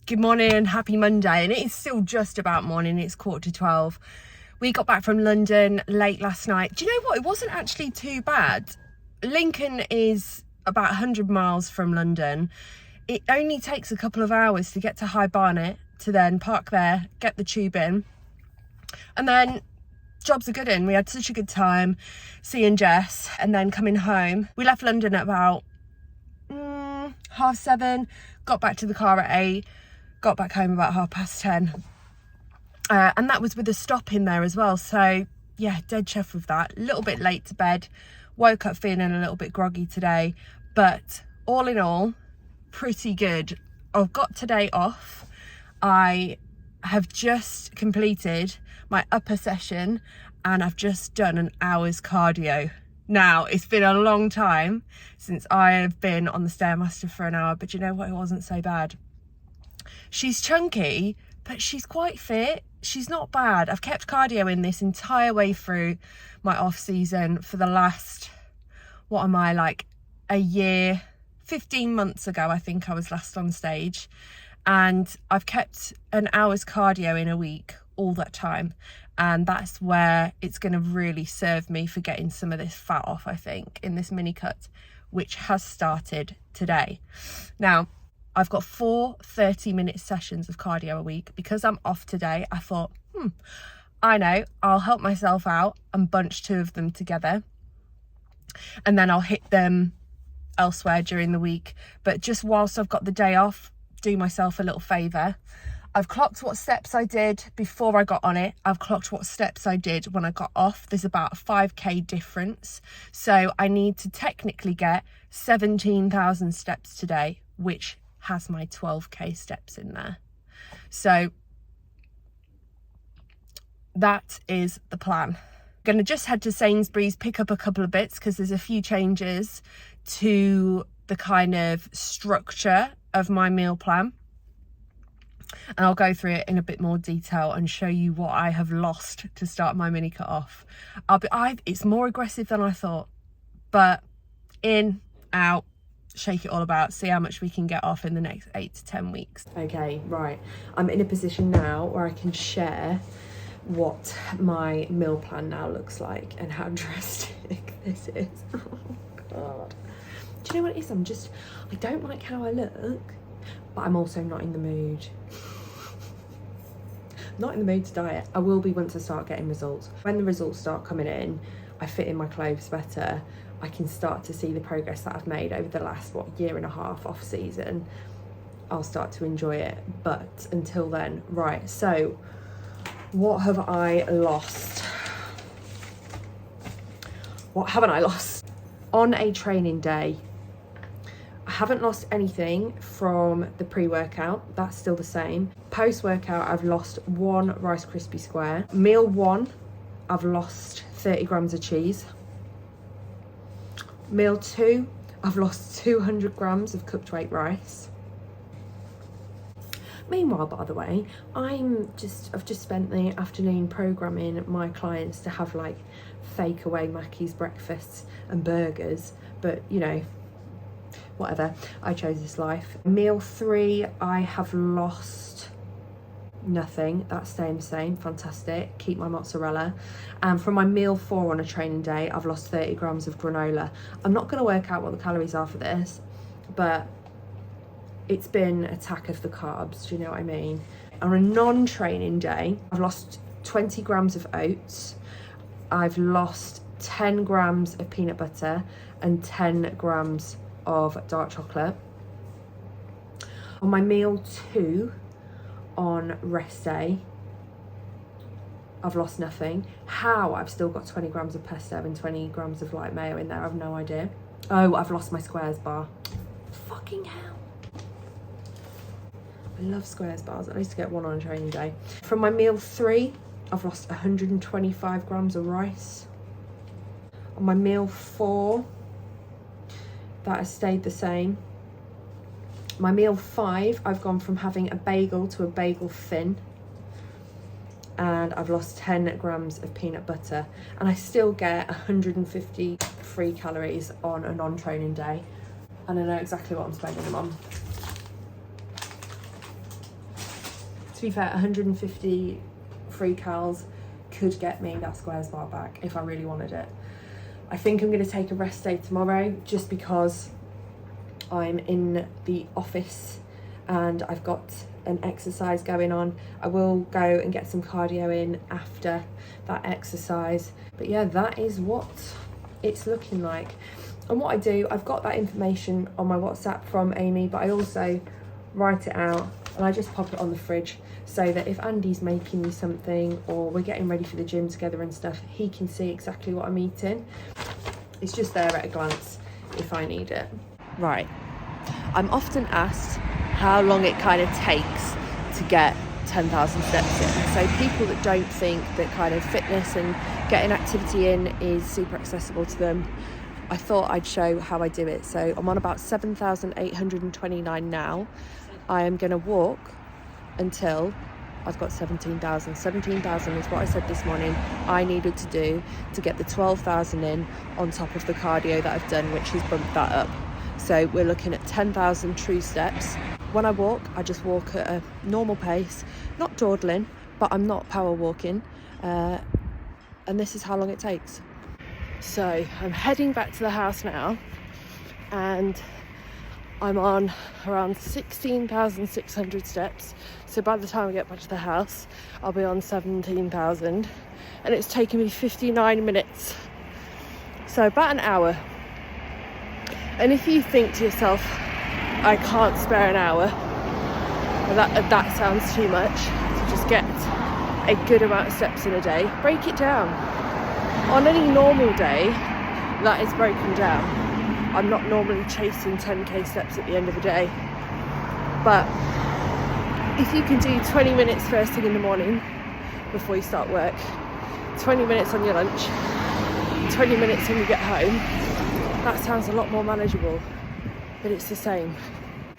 Good morning, happy Monday, and it is still just about morning. It's 11:45. We got back from London late last night. Do you know what? It wasn't actually too bad. Lincoln is about 100 miles from London. It only takes a couple of hours to get to High Barnet, to then park there, get the tube in, and then job's a good in. We had such a good time seeing Jess, and then coming home. We left London at about 7:30, got back to the car at 8, got back home about 10:30. And that was with a stop in there as well. So yeah, dead chuffed with that. A little bit late to bed, woke up feeling a little bit groggy today, but all in all, pretty good. I've got today off. I have just completed my upper session and I've just done an hour's cardio. Now, it's been a long time since I have been on the Stairmaster for an hour, but you know what? It wasn't so bad. She's chunky, but she's quite fit. She's not bad. I've kept cardio in this entire way through my off season for the last, what am I, like a year, 15 months ago, I think I was last on stage. And I've kept an hour's cardio in a week all that time. And that's where it's going to really serve me for getting some of this fat off, I think, in this mini cut, which has started today. Now, I've got 4 30-minute sessions of cardio a week. Because I'm off today, I thought, I know, I'll help myself out and bunch 2 of them together. And then I'll hit them elsewhere during the week. But just whilst I've got the day off, do myself a little favour. I've clocked what steps I did before I got on it. I've clocked what steps I did when I got off. There's about a 5k difference. So I need to technically get 17,000 steps today, which has my 12k steps in there. So that is the plan. I'm going to just head to Sainsbury's, pick up a couple of bits because there's a few changes to the kind of structure of my meal plan. And I'll go through it in a bit more detail and show you what I have lost to start my mini cut off. It's more aggressive than I thought, but in, out, shake it all about, see how much we can get off in the next 8 to 10 weeks. Okay, right. I'm in a position now where I can share what my meal plan now looks like and how drastic this is. Oh God. Do you know what it is? I don't like how I look, but I'm also not in the mood. Not in the mood to diet. I will be once I start getting results. When the results start coming in, I fit in my clothes better. I can start to see the progress that I've made over the last, year and a half off season. I'll start to enjoy it. But until then, right. So what have I lost? What haven't I lost? On a training day, I haven't lost anything from the pre-workout. That's still the same. Post-workout, I've lost 1 Rice Krispie square. Meal 1, I've lost 30 grams of cheese. Meal 2, I've lost 200 grams of cooked weight rice. Meanwhile, by the way, I've just spent the afternoon programming my clients to have like fake away Mackey's breakfasts and burgers, but you know, whatever, I chose this life. Meal 3, I have lost nothing. That's staying the same. Fantastic. Keep my mozzarella. And from my meal 4 on a training day, I've lost 30 grams of granola. I'm not going to work out what the calories are for this, but it's been attack of the carbs. Do you know what I mean? On a non-training day, I've lost 20 grams of oats. I've lost 10 grams of peanut butter and 10 grams of dark chocolate. On my meal 2 on rest day, I've lost nothing. How I've still got 20 grams of pesto and 20 grams of light mayo in there, I've no idea. Oh, I've lost my squares bar. Fucking hell. I love squares bars. I used to get 1 on a training day. From my meal 3, I've lost 125 grams of rice. On my meal 4, that has stayed the same. My meal 5, I've gone from having a bagel to a bagel thin. And I've lost 10 grams of peanut butter. And I still get 150 free calories on a non-training day. And I know exactly what I'm spending them on. To be fair, 150 free cals could get me that squares bar back if I really wanted it. I think I'm going to take a rest day tomorrow just because I'm in the office and I've got an exercise going on. I will go and get some cardio in after that exercise. But yeah, that is what it's looking like. And what I do, I've got that information on my WhatsApp from Amy, but I also write it out and I just pop it on the fridge so that if Andy's making me something or we're getting ready for the gym together and stuff, he can see exactly what I'm eating. It's just there at a glance if I need it. Right, I'm often asked how long it kind of takes to get 10,000 steps in. So people that don't think that kind of fitness and getting activity in is super accessible to them, I thought I'd show how I do it. So I'm on about 7,829 now. I am going to walk until I've got 17,000. 17,000 is what I said this morning I needed to do to get the 12,000 in on top of the cardio that I've done, which has bumped that up. So we're looking at 10,000 true steps. When I walk, I just walk at a normal pace, not dawdling, but I'm not power walking. And this is how long it takes. So I'm heading back to the house now and I'm on around 16,600 steps. So by the time I get back to the house, I'll be on 17,000 and it's taken me 59 minutes. So about an hour. And if you think to yourself, I can't spare an hour, that sounds too much to just get a good amount of steps in a day, break it down. On any normal day, that is broken down. I'm not normally chasing 10k steps at the end of the day. But if you can do 20 minutes first thing in the morning before you start work, 20 minutes on your lunch, 20 minutes when you get home, that sounds a lot more manageable, but it's the same.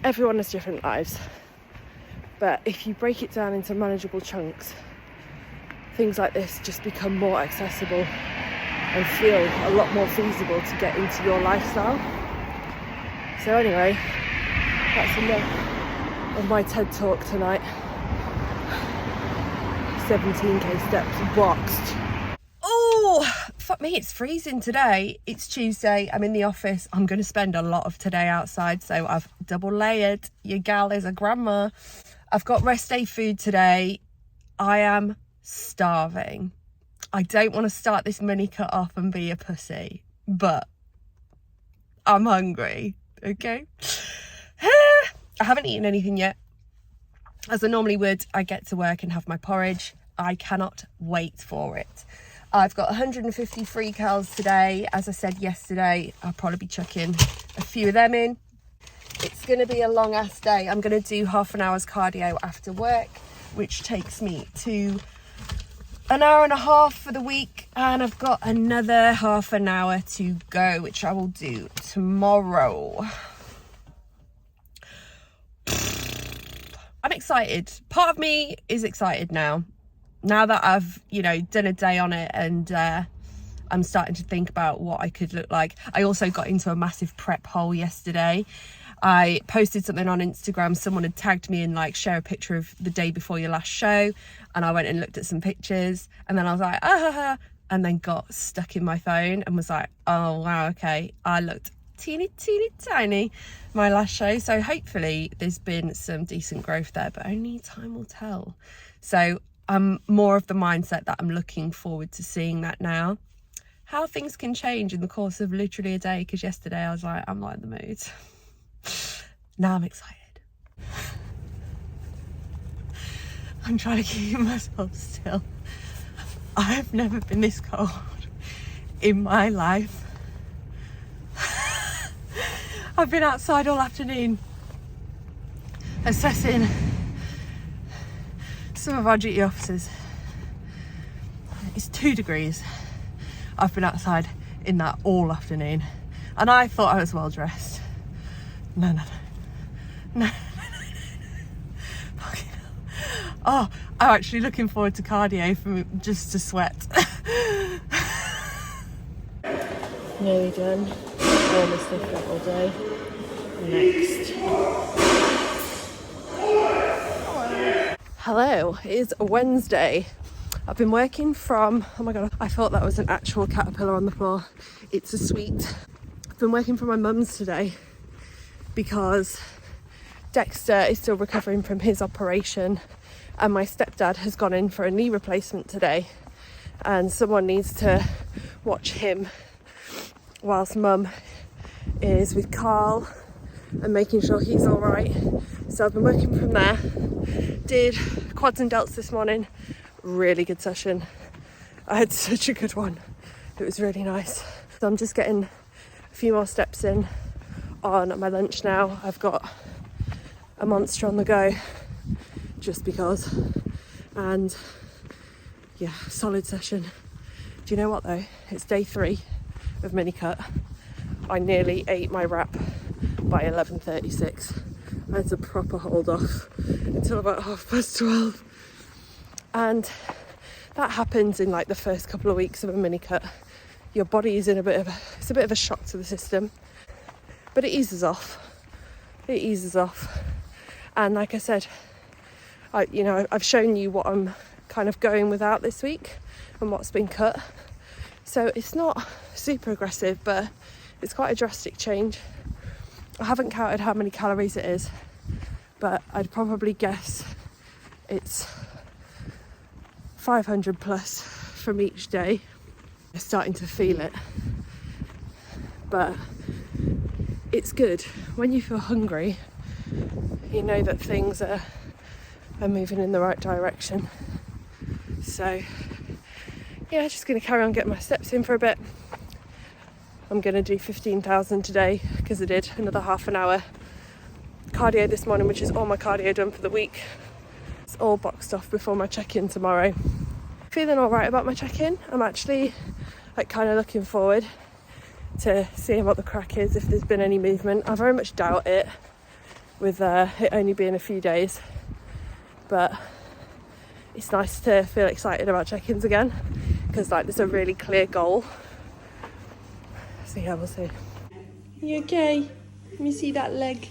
Everyone has different lives. But if you break it down into manageable chunks, things like this just become more accessible and feel a lot more feasible to get into your lifestyle. So anyway, that's enough of my TED talk tonight. 17k steps boxed. Oh, fuck me, it's freezing today. It's Tuesday, I'm in the office. I'm going to spend a lot of today outside, so I've double layered. Your gal is a grandma. I've got rest day food today. I am starving. I don't want to start this Minicut off and be a pussy, but I'm hungry, okay? I haven't eaten anything yet. As I normally would, I get to work and have my porridge. I cannot wait for it. I've got 150 free cals today. As I said yesterday, I'll probably be chucking a few of them in. It's going to be a long ass day. I'm going to do half an hour's cardio after work, which takes me to an hour and a half for the week, and I've got another half an hour to go, which I will do tomorrow. I'm excited. Part of me is excited now that I've, done a day on it, and I'm starting to think about what I could look like. I also got into a massive prep hole yesterday. I posted something on Instagram. Someone had tagged me in, share a picture of the day before your last show. And I went and looked at some pictures. And then I was like, and then got stuck in my phone and was like, oh, wow, okay. I looked teeny tiny my last show. So hopefully there's been some decent growth there, but only time will tell. So I'm more of the mindset that I'm looking forward to seeing that now. How things can change in the course of literally a day. Because yesterday I was like, I'm not in the mood. Now I'm excited. I'm trying to keep myself still. I've never been this cold in my life. I've been outside all afternoon assessing some of our duty officers. It's 2 degrees. I've been outside in that all afternoon and I thought I was well dressed. No. Fucking hell. Oh, I'm actually looking forward to cardio just to sweat. Nearly done. Almost left that all day. Next. Hello, it is Wednesday. I've been working from, oh my god, I thought that was an actual caterpillar on the floor. It's a sweet. I've been working from my mum's today because Dexter is still recovering from his operation and my stepdad has gone in for a knee replacement today, and someone needs to watch him whilst mum is with Carl and making sure he's all right. So I've been working from there. Did quads and delts this morning. Really good session. I had such a good one. It was really nice. So I'm just getting a few more steps in on my lunch now. I've got a monster on the go just because. And yeah, solid session. Do you know what though? It's day 3 of Minicut. I nearly ate my wrap by 11:36. I had to proper hold off until about 12:30. And that happens in like the first couple of weeks of a Minicut. Your body is in a bit of a shock to the system, but it eases off. It eases off. And like I said, I've shown you what I'm kind of going without this week and what's been cut. So it's not super aggressive, but it's quite a drastic change. I haven't counted how many calories it is, but I'd probably guess it's 500 plus from each day. I'm starting to feel it, but it's good. When you feel hungry, you know that things are moving in the right direction. So yeah, just going to carry on getting my steps in for a bit. I'm going to do 15,000 today because I did another half an hour cardio this morning, which is all my cardio done for the week. It's all boxed off before my check-in tomorrow. Feeling all right about my check-in. I'm actually like kind of looking forward to seeing what the crack is, if there's been any movement. I very much doubt it with it only being a few days, but it's nice to feel excited about check-ins again because like there's a really clear goal. So yeah, we'll see. You okay? Let me see that leg.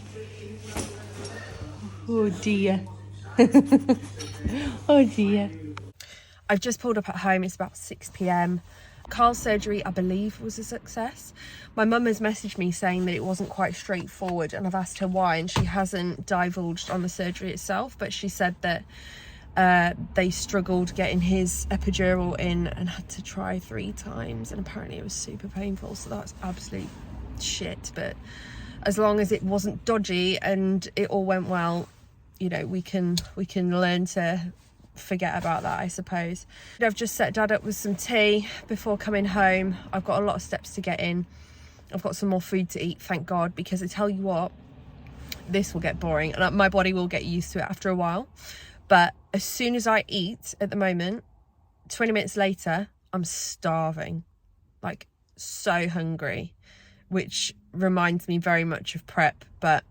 Oh dear. Oh dear. I've just pulled up at home. It's about 6 p.m. Carl's surgery, I believe, was a success. My mum has messaged me saying that it wasn't quite straightforward, and I've asked her why, and she hasn't divulged on the surgery itself, but she said that they struggled getting his epidural in and had to try 3 times, and apparently it was super painful. So that's absolute shit, but as long as it wasn't dodgy and it all went well, you know, we can learn to forget about that, I suppose. I've just set Dad up with some tea before coming home. I've got a lot of steps to get in. I've got some more food to eat, thank God, because I tell you what, this will get boring and my body will get used to it after a while. But as soon as I eat at the moment, 20 minutes later, I'm starving, like so hungry, which reminds me very much of prep. But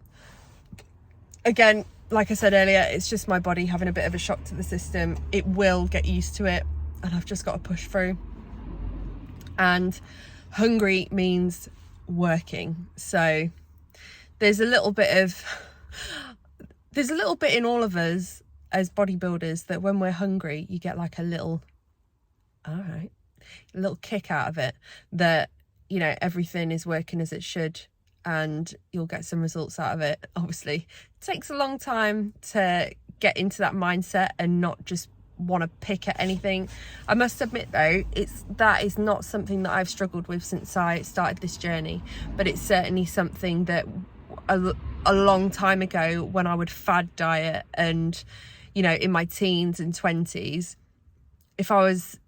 again, like I said earlier, it's just my body having a bit of a shock to the system. It will get used to it and I've just got to push through. And hungry means working. So there's a little bit in all of us as bodybuilders that when we're hungry, you get like a little kick out of it, that, you know, everything is working as it should and you'll get some results out of it. Obviously, it takes a long time to get into that mindset and not just want to pick at anything. I must admit though, that is not something that I've struggled with since I started this journey, but it's certainly something that a long time ago when I would fad diet and, you know, in my teens and 20s, if I was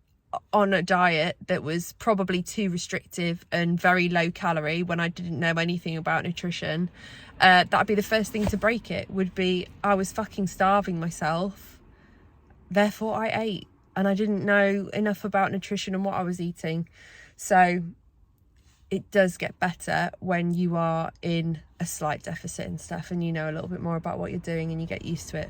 on a diet that was probably too restrictive and very low calorie when I didn't know anything about nutrition, that'd be the first thing to break it, would be I was fucking starving myself, therefore I ate, and I didn't know enough about nutrition and what I was eating. So it does get better when you are in a slight deficit and stuff and you know a little bit more about what you're doing and you get used to it.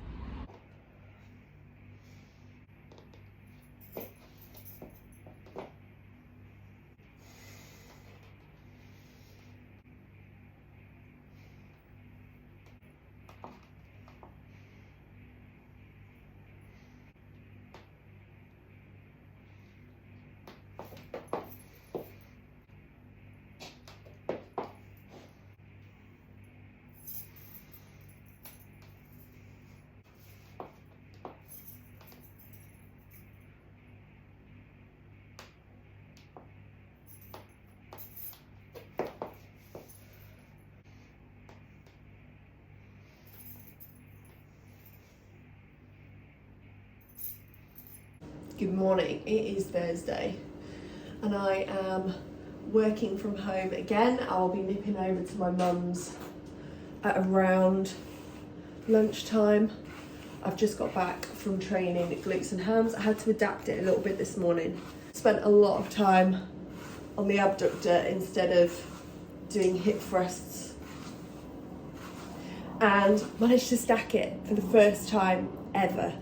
Good morning, it is Thursday and I am working from home again. I'll be nipping over to my mum's at around lunchtime. I've just got back from training at glutes and hams. I had to adapt it a little bit this morning. Spent a lot of time on the abductor instead of doing hip thrusts and managed to stack it for the first time ever.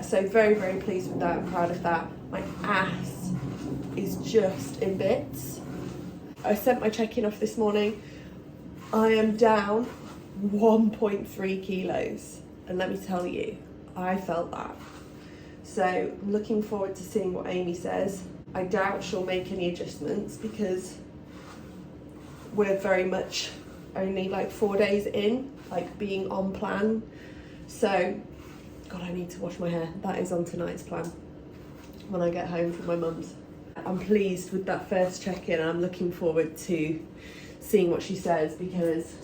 So very, very pleased with that. I'm proud of that. My ass is just in bits. I sent my check-in off this morning. I am down 1.3 kilos. And let me tell you, I felt that. So I'm looking forward to seeing what Amy says. I doubt she'll make any adjustments because we're very much only like 4 days in, like being on plan. So God, I need to wash my hair. That is on tonight's plan when I get home from my mum's. I'm pleased with that first check-in and I'm looking forward to seeing what she says because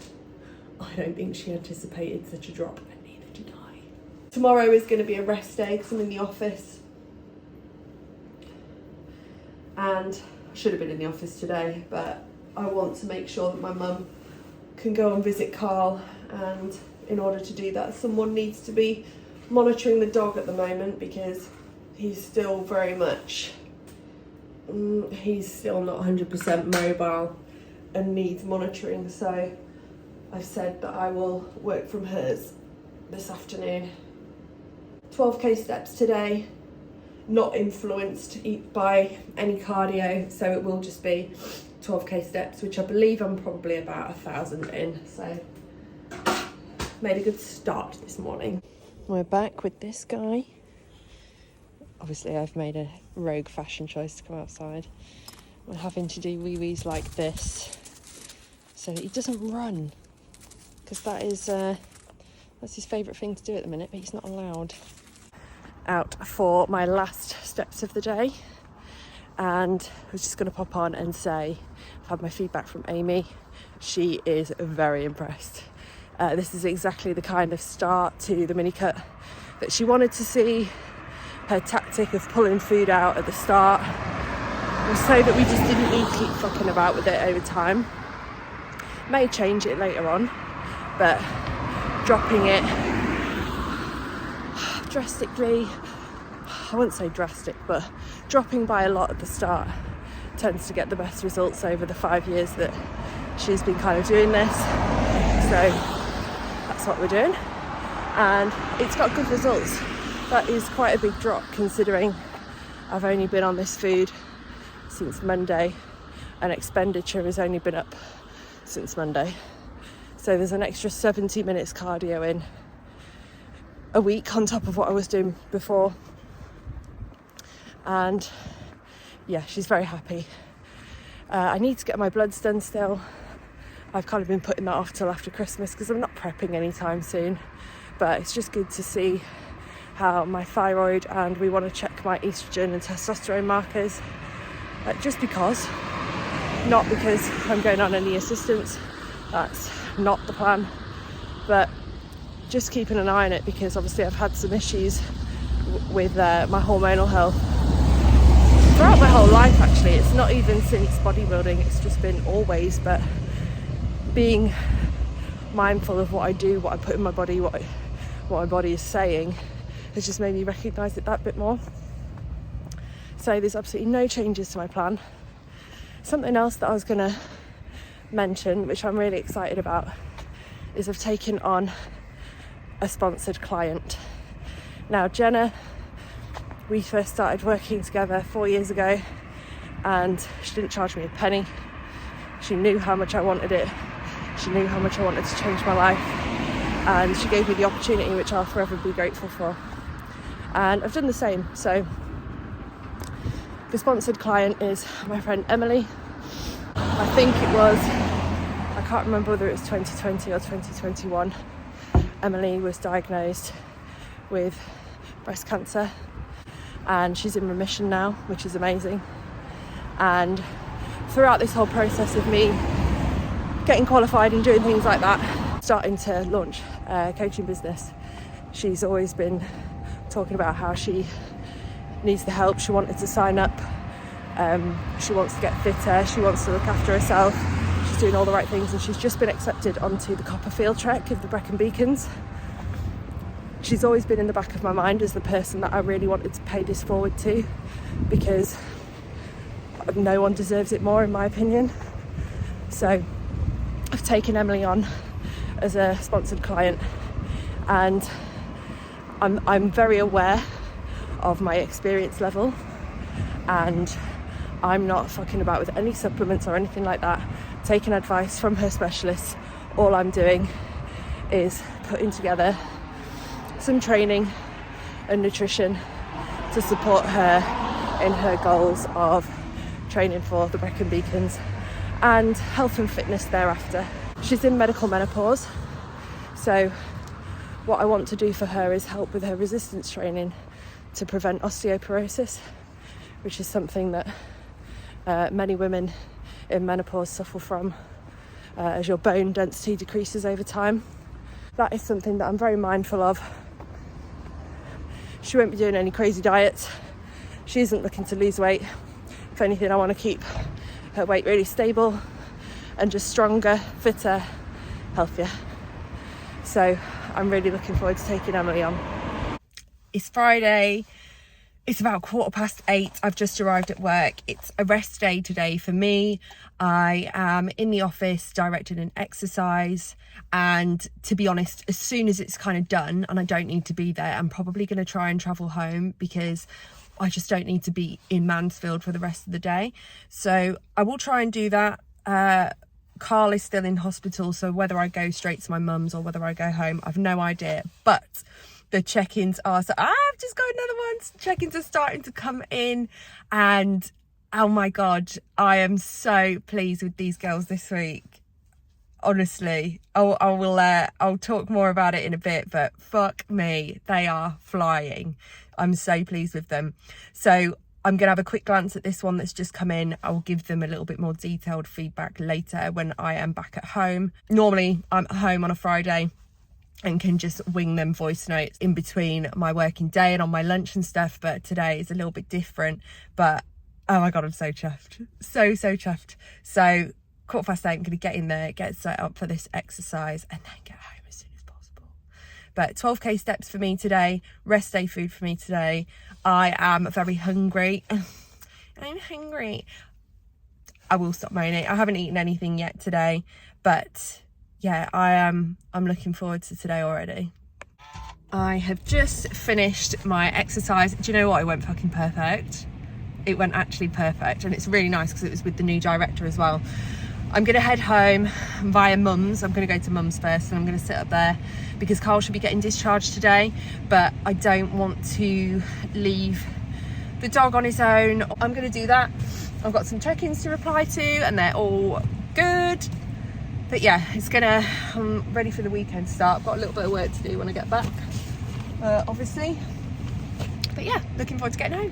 I don't think she anticipated such a drop, and neither did I. Tomorrow is going to be a rest day because I'm in the office. And I should have been in the office today, but I want to make sure that my mum can go and visit Carl, and in order to do that, someone needs to be monitoring the dog at the moment because he's still very much, he's still not 100% mobile and needs monitoring. So I've said that I will work from hers this afternoon. 12k steps today, not influenced by any cardio, so it will just be 12k steps, which I believe I'm probably about 1,000 in. So made a good start this morning. We're back with this guy. Obviously I've made a rogue fashion choice to come outside. We're having to do wee-wees like this so that he doesn't run, because that's his favourite thing to do at the minute, but he's not allowed. Out for my last steps of the day, and I was just going to pop on and say I've had my feedback from Amy. She is very impressed. This is exactly the kind of start to the Minicut that she wanted to see. Her tactic of pulling food out at the start was so that we just didn't need to keep fucking about with it over time. May change it later on, but dropping it drastically, I wouldn't say drastic, but dropping by a lot at the start tends to get the best results over the 5 years that she's been kind of doing this. So that's what we're doing, and it's got good results. That is quite a big drop considering I've only been on this food since Monday and expenditure has only been up since Monday. So there's an extra 70 minutes cardio in a week on top of what I was doing before. And yeah, she's very happy. I need to get my bloods done still. I've kind of been putting that off till after Christmas because I'm not prepping anytime soon, but it's just good to see how my thyroid, and we want to check my estrogen and testosterone markers, just because, not because I'm going on any assistance, that's not the plan, but just keeping an eye on it because obviously I've had some issues with my hormonal health throughout my whole life. Actually, it's not even since bodybuilding, it's just been always, but being mindful of what I do, what I put in my body, what my body is saying, has just made me recognise it that bit more. So there's absolutely no changes to my plan. Something else that I was going to mention, which I'm really excited about, is I've taken on a sponsored client. Now Jenna, we first started working together 4 years ago and she didn't charge me a penny. She knew how much I wanted it. She knew how much I wanted to change my life, and she gave me the opportunity, which I'll forever be grateful for. And I've done the same. So the sponsored client is my friend Emily. I think it was, I can't remember whether it was 2020 or 2021. Emily was diagnosed with breast cancer and she's in remission now, which is amazing. And throughout this whole process of me getting qualified and doing things like that, starting to launch a coaching business, she's always been talking about how she needs the help. She wanted to sign up. She wants to get fitter. She wants to look after herself. She's doing all the right things, and she's just been accepted onto the Copper Field Trek of the Brecon Beacons. She's always been in the back of my mind as the person that I really wanted to pay this forward to, because no one deserves it more, in my opinion. So I've taken Emily on as a sponsored client, and I'm very aware of my experience level, and I'm not fucking about with any supplements or anything like that. Taking advice from her specialist, all I'm doing is putting together some training and nutrition to support her in her goals of training for the Brecon Beacons and health and fitness thereafter. She's in medical menopause, so what I want to do for her is help with her resistance training to prevent osteoporosis, which is something that many women in menopause suffer from as your bone density decreases over time. That is something that I'm very mindful of. She won't be doing any crazy diets. She isn't looking to lose weight. If anything, I want to keep her weight really stable and just stronger, fitter, healthier. So I'm really looking forward to taking Emily on. It's Friday. It's about 8:15. I've just arrived at work. It's a rest day today for me. I am in the office directing an exercise, and to be honest, as soon as it's kind of done and I don't need to be there, I'm probably going to try and travel home, because I just don't need to be in Mansfield for the rest of the day. So I will try and do that. Carl is still in hospital, so whether I go straight to my mum's or whether I go home, I've no idea. But the check-ins are, so I've just got another one. Check-ins are starting to come in, and oh my God, I am so pleased with these girls this week. Honestly, I'll talk more about it in a bit, but fuck me, they are flying. I'm so pleased with them. So I'm going to have a quick glance at this one that's just come in. I will give them a little bit more detailed feedback later when I am back at home. Normally I'm at home on a Friday and can just wing them voice notes in between my working day and on my lunch and stuff, but today is a little bit different. But oh my God, I'm so chuffed. So chuffed. So 8:15, I'm going to get in there, get set up for this exercise, and then get home as soon as possible. But 12k steps for me today, rest day food for me today. I am very hungry. I'm hungry. I will stop moaning. I haven't eaten anything yet today, but yeah, I'm looking forward to today already. I have just finished my exercise. Do you know what? It went fucking perfect. It went actually perfect, and it's really nice because it was with the new director as well. I'm going to head home via Mum's. I'm going to go to Mum's first, and I'm going to sit up there because Carl should be getting discharged today, but I don't want to leave the dog on his own. I'm going to do that. I've got some check-ins to reply to, and they're all good. But yeah, I'm ready for the weekend to start. I've got a little bit of work to do when I get back, obviously. But yeah, looking forward to getting home.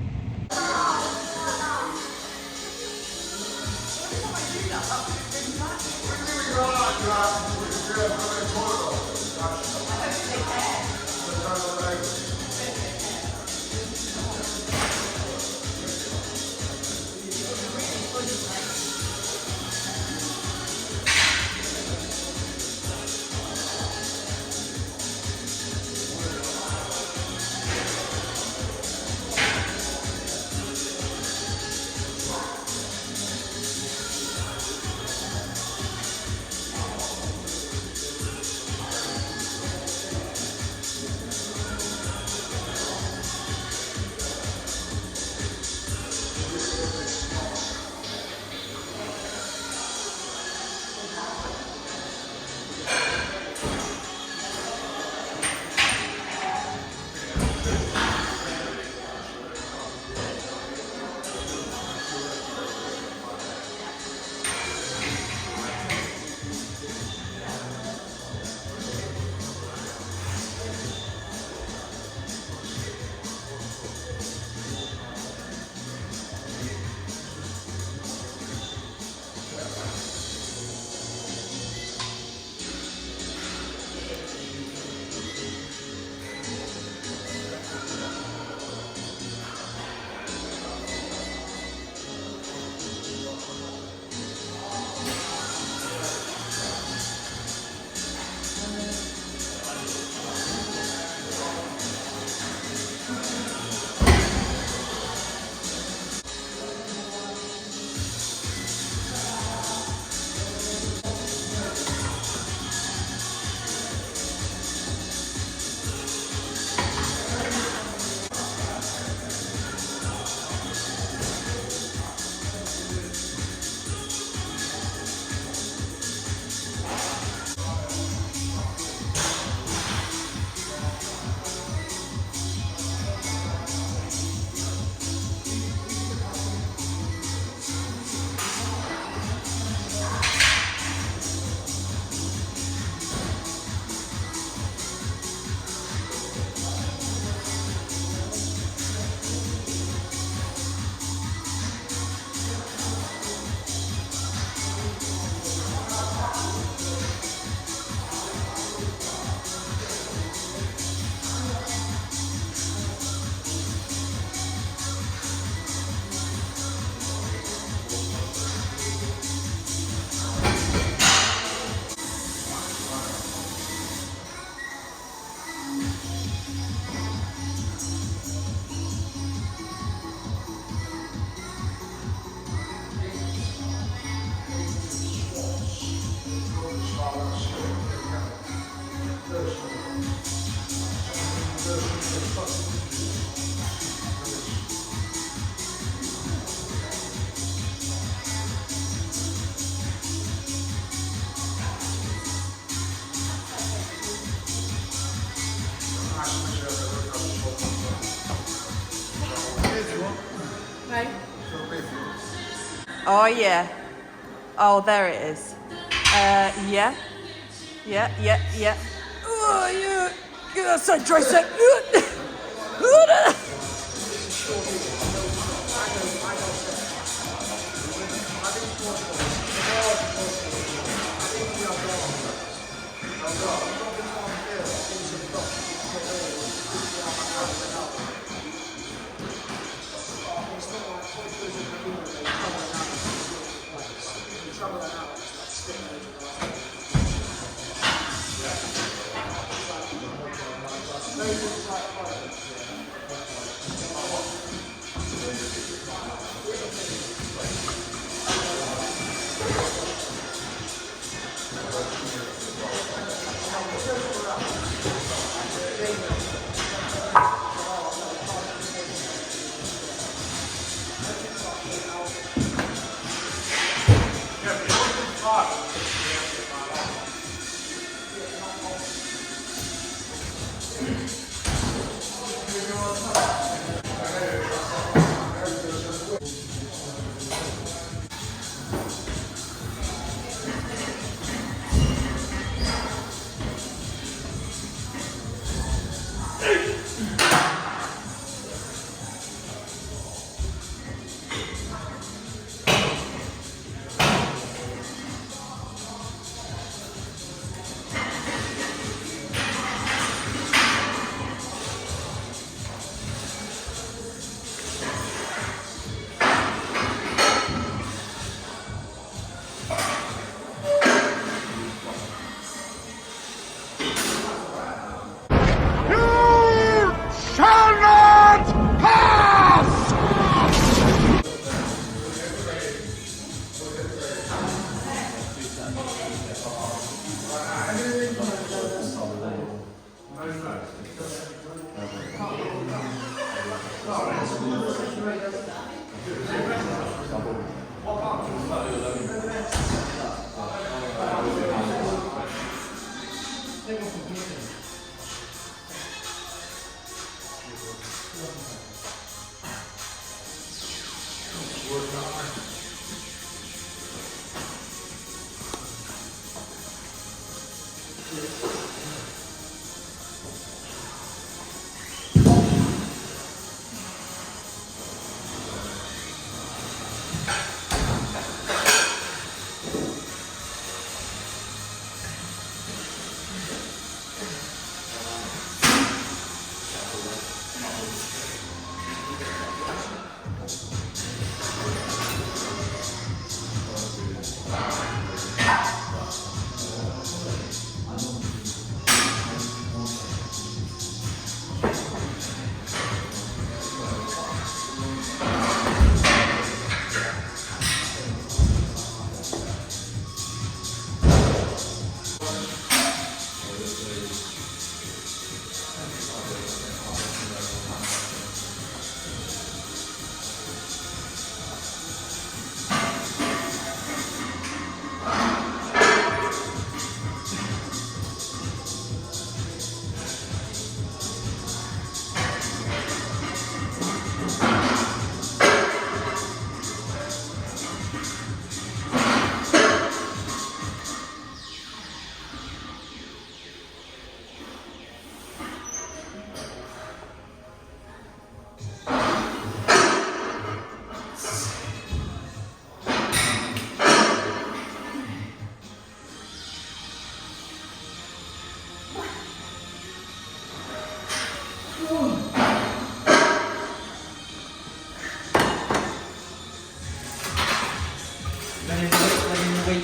Oh yeah. Oh, there it is. Yeah. Oh yeah. Yeah, so tricep.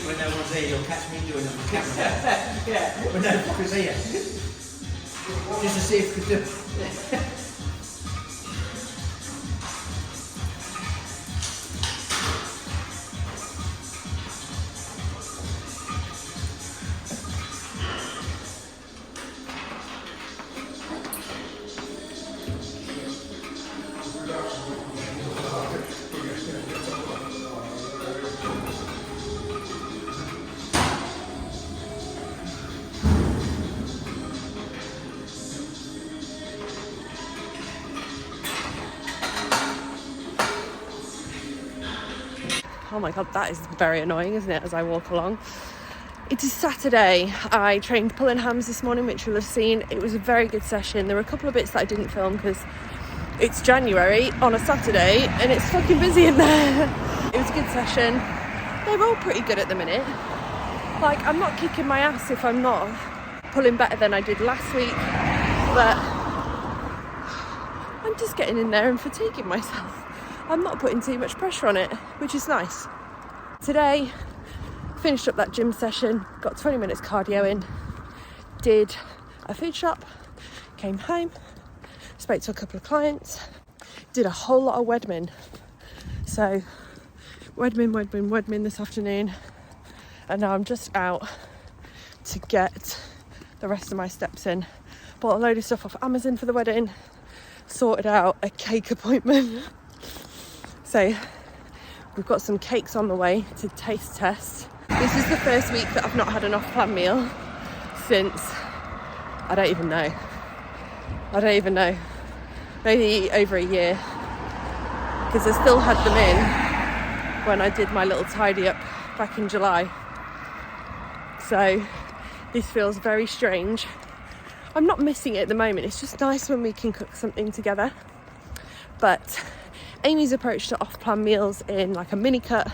When no one's here, you'll catch me doing it on camera. Yeah, when no fuckers here. Just to see if we could do it. Oh my god, that is very annoying, isn't it, as I walk along. It is Saturday. I trained pulling hams this morning, which you'll have seen. It was a very good session. There were a couple of bits that I didn't film because it's January on a Saturday and it's fucking busy in there. It was a good session. They're all pretty good at the minute. Like, I'm not kicking my ass if I'm not pulling better than I did last week, but I'm just getting in there and fatiguing myself. I'm not putting too much pressure on it, which is nice. Today, finished up that gym session, got 20 minutes cardio in, did a food shop, came home, spoke to a couple of clients, did a whole lot of Wedmin. So, Wedmin this afternoon, and now I'm just out to get the rest of my steps in. Bought a load of stuff off Amazon for the wedding, sorted out a cake appointment. So we've got some cakes on the way to taste test. This is the first week that I've not had an off-plan meal since, I don't even know, maybe over a year, because I still had them in when I did my little tidy up back in July. So this feels very strange. I'm not missing it at the moment. It's just nice when we can cook something together. But Amy's approach to off-plan meals in like a Minicut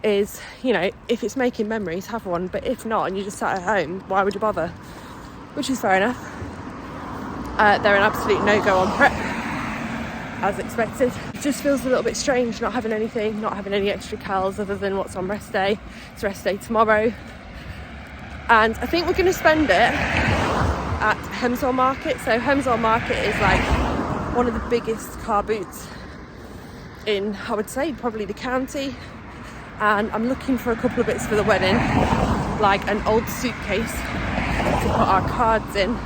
is, you know, if it's making memories, have one. But if not, and you just sat at home, why would you bother? Which is fair enough. They're an absolute no-go on prep, as expected. It just feels a little bit strange not having anything, not having any extra calories other than what's on rest day. It's rest day tomorrow. And I think we're going to spend it at Hemswell Market. So Hemswell Market is like one of the biggest car boots in, I would say, probably the county. And I'm looking for a couple of bits for the wedding, like an old suitcase to put our cards in,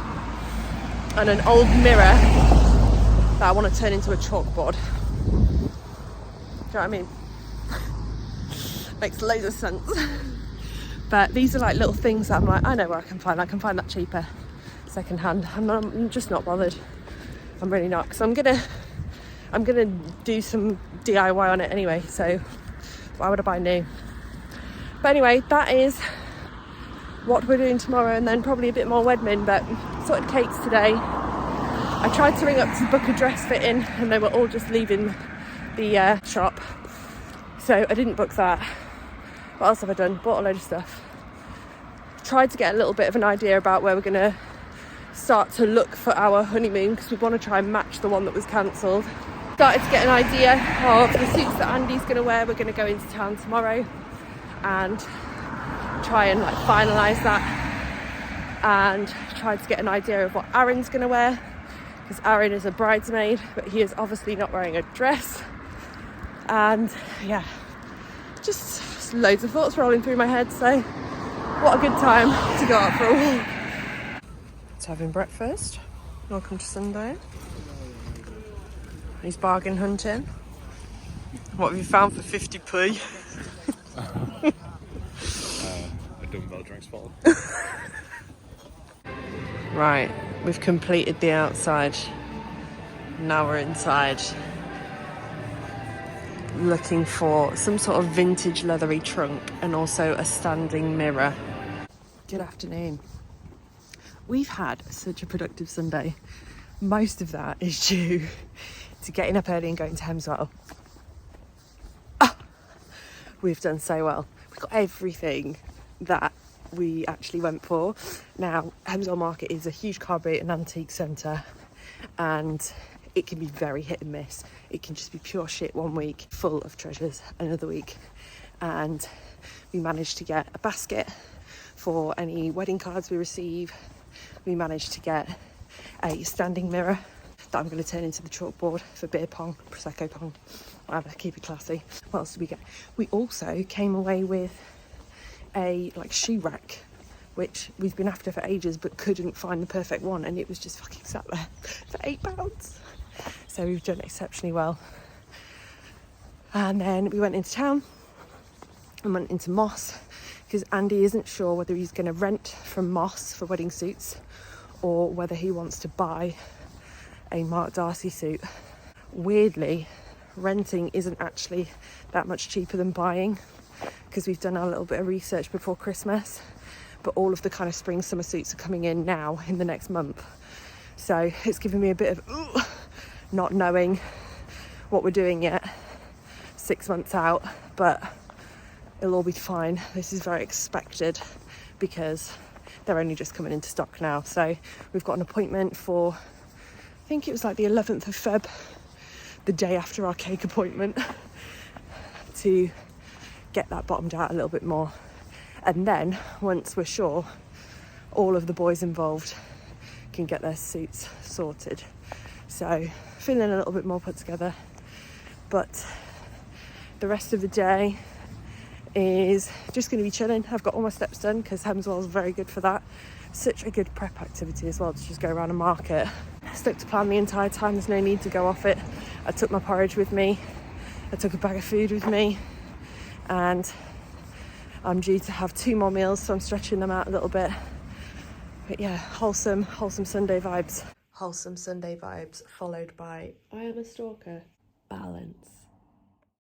and an old mirror that I want to turn into a chalkboard. Do you know what I mean? Makes loads of sense. But these are like little things that I'm like, I know where I can find that cheaper, second hand. I'm just not bothered. I'm really not, because I'm gonna do some DIY on it anyway, so why would I buy new? But anyway, that is what we're doing tomorrow, and then probably a bit more Wedmin. But sorted cakes today. I tried to ring up to book a dress fitting and they were all just leaving the shop, so I didn't book that. What else have I done? Bought a load of stuff. Tried to get a little bit of an idea about where we're going to start to look for our honeymoon, because we want to try and match the one that was cancelled. Started to get an idea of the suits that Andy's going to wear. We're going to go into town tomorrow and try and like finalise that, and tried to get an idea of what Aaron's going to wear, because Aaron is a bridesmaid but he is obviously not wearing a dress. And yeah, just loads of thoughts rolling through my head. So what a good time to go out for a walk. It's having breakfast. Welcome to Sunday. He's bargain hunting. What have you found for 50p? A dumbbell drinks bottle. Right, we've completed the outside. Now we're inside, looking for some sort of vintage leathery trunk and also a standing mirror. Good afternoon. We've had such a productive Sunday. Most of that is due to getting up early and going to Hemswell. We've done so well. We've got everything that we actually went for. Now, Hemswell Market is a huge car boot and antique centre, and it can be very hit and miss. It can just be pure shit one week, full of treasures another week. And we managed to get a basket for any wedding cards we receive. We managed to get a standing mirror that I'm going to turn into the chalkboard for beer pong, Prosecco pong, whatever, keep it classy. What else did we get? We also came away with a like shoe rack, which we've been after for ages but couldn't find the perfect one, and it was just fucking sat there for £8. So we've done exceptionally well. And then we went into town and went into Moss, because Andy isn't sure whether he's going to rent from Moss for wedding suits or whether he wants to buy a Mark Darcy suit. Weirdly, renting isn't actually that much cheaper than buying, because we've done our little bit of research before Christmas, but all of the kind of spring summer suits are coming in now in the next month. So it's given me a bit of not knowing what we're doing yet 6 months out, but it'll all be fine. This is very expected because they're only just coming into stock now. So we've got an appointment for, I think it was like the 11th of Feb, the day after our cake appointment, to get that bottomed out a little bit more. And then once we're sure, all of the boys involved can get their suits sorted. So feeling a little bit more put together, but the rest of the day is just going to be chilling. I've got all my steps done because Hemswell's very good for that. Such a good prep activity as well, to just go around a market. Stuck to plan the entire time, there's no need to go off it. I took my porridge with me, I took a bag of food with me, and I'm due to have 2 more meals, so I'm stretching them out a little bit. But yeah, wholesome Sunday vibes. Wholesome Sunday vibes, followed by I am a stalker.